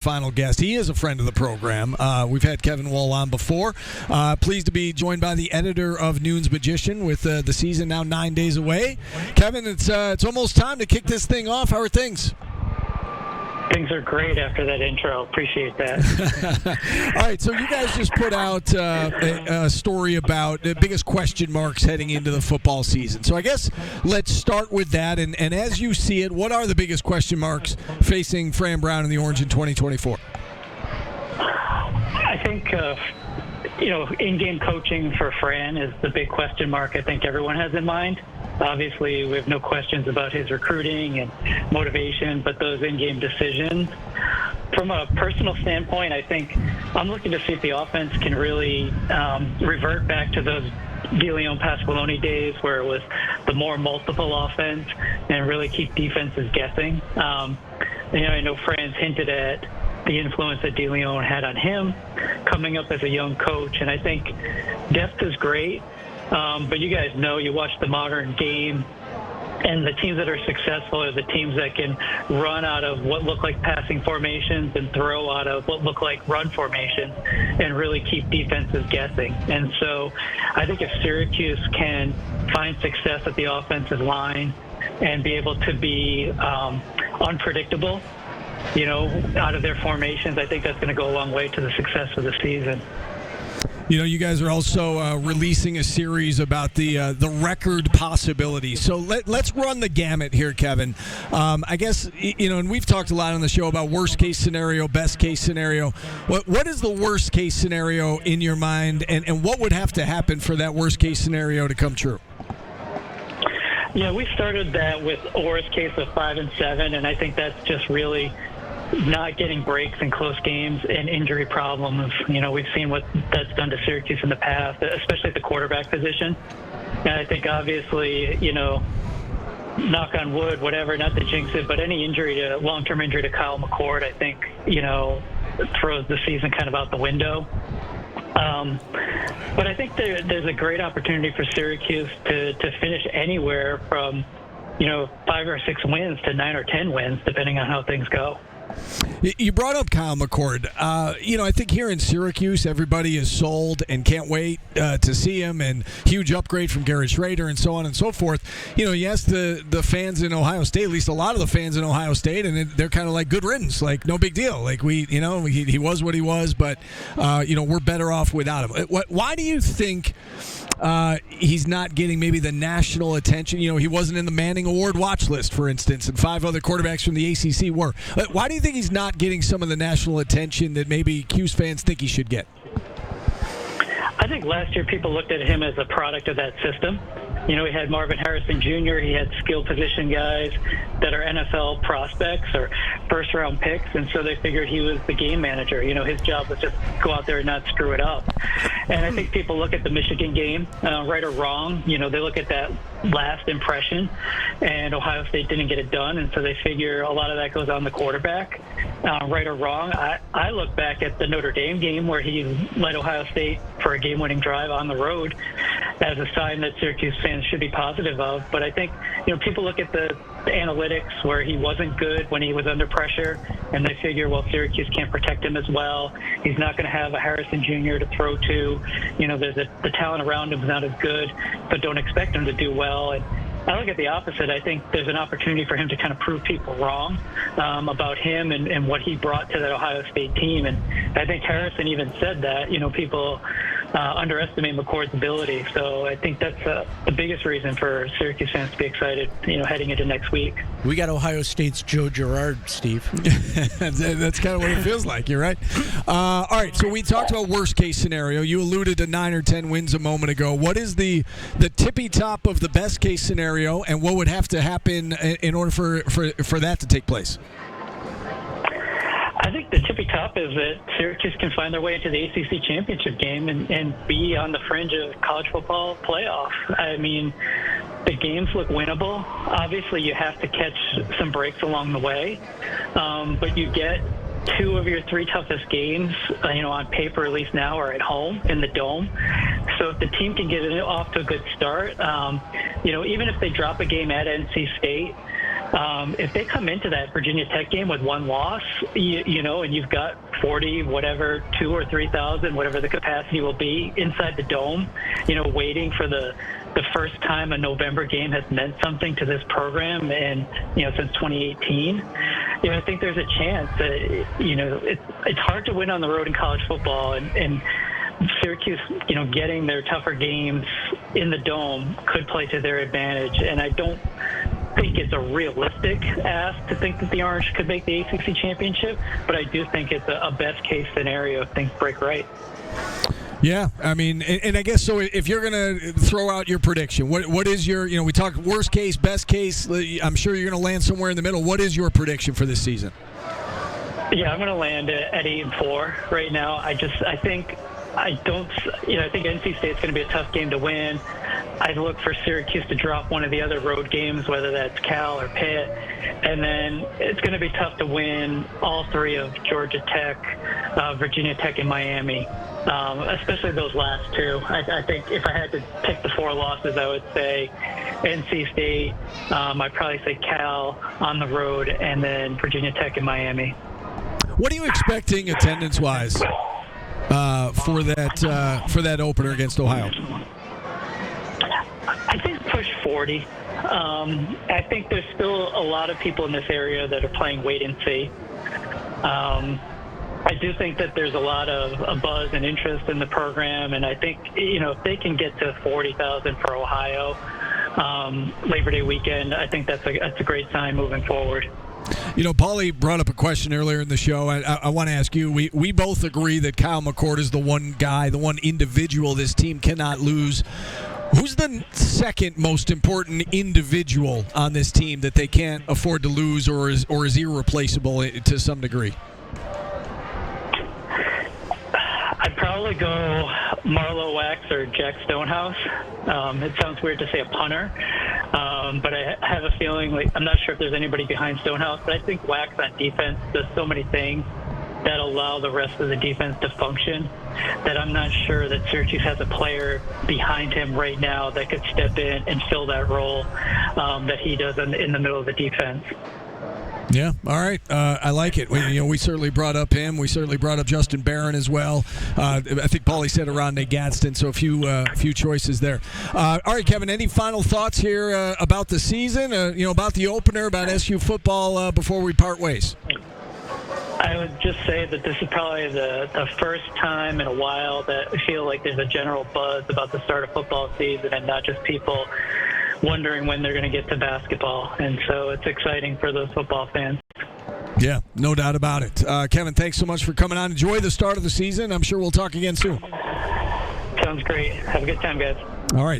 final guest. He is a friend of the program. We've had Kevin Wall on before. Pleased to be joined by the editor of Noon's Magician with the season now 9 days away. Kevin, it's almost time to kick this thing off. How are things? Things are great after that intro. Appreciate that. All right, so you guys just put out a story about the biggest question marks heading into the football season. So I guess let's start with that. And as you see it, what are the biggest question marks facing Fran Brown and the Orange in 2024? I think, in-game coaching for Fran is the big question mark I think everyone has in mind. Obviously, we have no questions about his recruiting and motivation, but those in-game decisions. From a personal standpoint, I think I'm looking to see if the offense can really revert back to those De Leon Pasqualoni days where it was the more multiple offense and really keep defenses guessing. I know Fran's hinted at the influence that De Leon had on him coming up as a young coach, and I think depth is great. But you guys know, you watch the modern game, and the teams that are successful are the teams that can run out of what look like passing formations and throw out of what look like run formations and really keep defenses guessing. And so I think if Syracuse can find success at the offensive line and be able to be unpredictable, out of their formations, I think that's going to go a long way to the success of the season. You guys are also releasing a series about the record possibilities. So let's run the gamut here, Kevin. I guess, and we've talked a lot on the show about worst case scenario, best case scenario. What is the worst case scenario in your mind, and what would have to happen for that worst case scenario to come true? Yeah, we started that with a worst case of 5-7, and I think that's just really not getting breaks in close games and injury problems. We've seen what that's done to Syracuse in the past, especially at the quarterback position. And I think obviously, knock on wood, whatever, not to jinx it, but any long-term injury to Kyle McCord, I think, throws the season kind of out the window. But I think there's a great opportunity for Syracuse to finish anywhere from, 5 or 6 wins to 9 or 10 wins, depending on how things go. You brought up Kyle McCord. I think here in Syracuse, everybody is sold and can't wait to see him, and huge upgrade from Garrett Schrader and so on and so forth. You ask the fans in Ohio State, at least a lot of the fans in Ohio State, and they're kind of like good riddance, like no big deal. Like he was what he was, but we're better off without him. Why do you think he's not getting maybe the national attention? He wasn't in the Manning Award watch list, for instance, and 5 other quarterbacks from the ACC were. Why do you think he's not getting some of the national attention that maybe Cuse fans think he should get? I think last year people looked at him as a product of that system. He had Marvin Harrison Jr., he had skill position guys that are NFL prospects or first-round picks, and so they figured he was the game manager. His job was just go out there and not screw it up. And I think people look at the Michigan game, right or wrong, they look at that last impression, and Ohio State didn't get it done, and so they figure a lot of that goes on the quarterback, right or wrong. I look back at the Notre Dame game where he led Ohio State for a game-winning drive on the road as a sign that Syracuse fans should be positive of. But I think, people look at the analytics where he wasn't good when he was under pressure, and they figure, well, Syracuse can't protect him as well. He's not going to have a Harrison Jr. to throw to. The talent around him is not as good, but don't expect him to do well. And I look at the opposite. I think there's an opportunity for him to kind of prove people wrong about him and what he brought to that Ohio State team. And I think Harrison even said that, people underestimate McCord's ability. So I think that's the biggest reason for Syracuse fans to be excited, heading into next week. We got Ohio State's Joe Girard, Steve. That's kind of what it feels like. You're right. All right, so we talked about worst case scenario. You alluded to 9 or 10 wins a moment ago. What is the tippy top of the best case scenario, and what would have to happen in order for that to take place? I think the tippy top is that Syracuse can find their way into the ACC championship game and be on the fringe of college football playoff. I mean, the games look winnable. Obviously, you have to catch some breaks along the way, but you get 2 of your 3 toughest games, on paper at least now, are at home in the Dome. So if the team can get it off to a good start, even if they drop a game at NC State, If they come into that Virginia Tech game with one loss, you know, and you've got 40, whatever, 2,000 or 3,000, whatever the capacity will be inside the dome, you know, waiting for the first time a November game has meant something to this program, and you know, since 2018, you know, I think there's a chance that, you know, it's hard to win on the road in college football, and Syracuse, you know, getting their tougher games in the dome could play to their advantage, and I don't think it's a realistic ask to think that the Orange could make the ACC championship, but I do think it's a best case scenario if things break right. Yeah, I mean, and I guess so. If you're going to throw out your prediction, what is your, you know, we talk worst case, best case. I'm sure you're going to land somewhere in the middle. What is your prediction for this season? Yeah, I'm going to land at 8-4 right now. I think NC State's going to be a tough game to win. I look for Syracuse to drop one of the other road games, whether that's Cal or Pitt, and then it's going to be tough to win all three of Georgia Tech, Virginia Tech, and Miami, especially those last two. I think if I had to pick the four losses, I would say NC State, I'd probably say Cal on the road, and then Virginia Tech and Miami. What are you expecting attendance-wise for that opener against Ohio? I think push 40. I think there's still a lot of people in this area that are playing wait and see. I do think that there's a lot of buzz and interest in the program, and I think, you know, if they can get to 40,000 for Ohio Labor Day weekend, I think that's a great sign moving forward. You know, Paulie brought up a question earlier in the show. I want to ask you, we both agree that Kyle McCord is the one guy, the one individual this team cannot lose. Who's the second most important individual on this team that they can't afford to lose, or is irreplaceable to some degree? I'd probably go Marlo Wax or Jack Stonehouse. It sounds weird to say a punter, but I have a feeling, like, I'm not sure if there's anybody behind Stonehouse, but I think Wax on defense does so many things that allow the rest of the defense to function that I'm not sure that Syracuse has a player behind him right now that could step in and fill that role that he does in the middle of the defense. Yeah, all right. I like it. We certainly brought up him. We certainly brought up Justin Barron as well. I think Paulie said Aronde Gadsden, so a few choices there. All right, Kevin, any final thoughts here about the season, about the opener, about SU football before we part ways? I would just say that this is probably the first time in a while that I feel like there's a general buzz about the start of football season and not just people wondering when they're going to get to basketball. And so it's exciting for those football fans. Yeah, no doubt about it. Kevin, thanks so much for coming on. Enjoy the start of the season. I'm sure we'll talk again soon. Sounds great. Have a good time, guys. All right.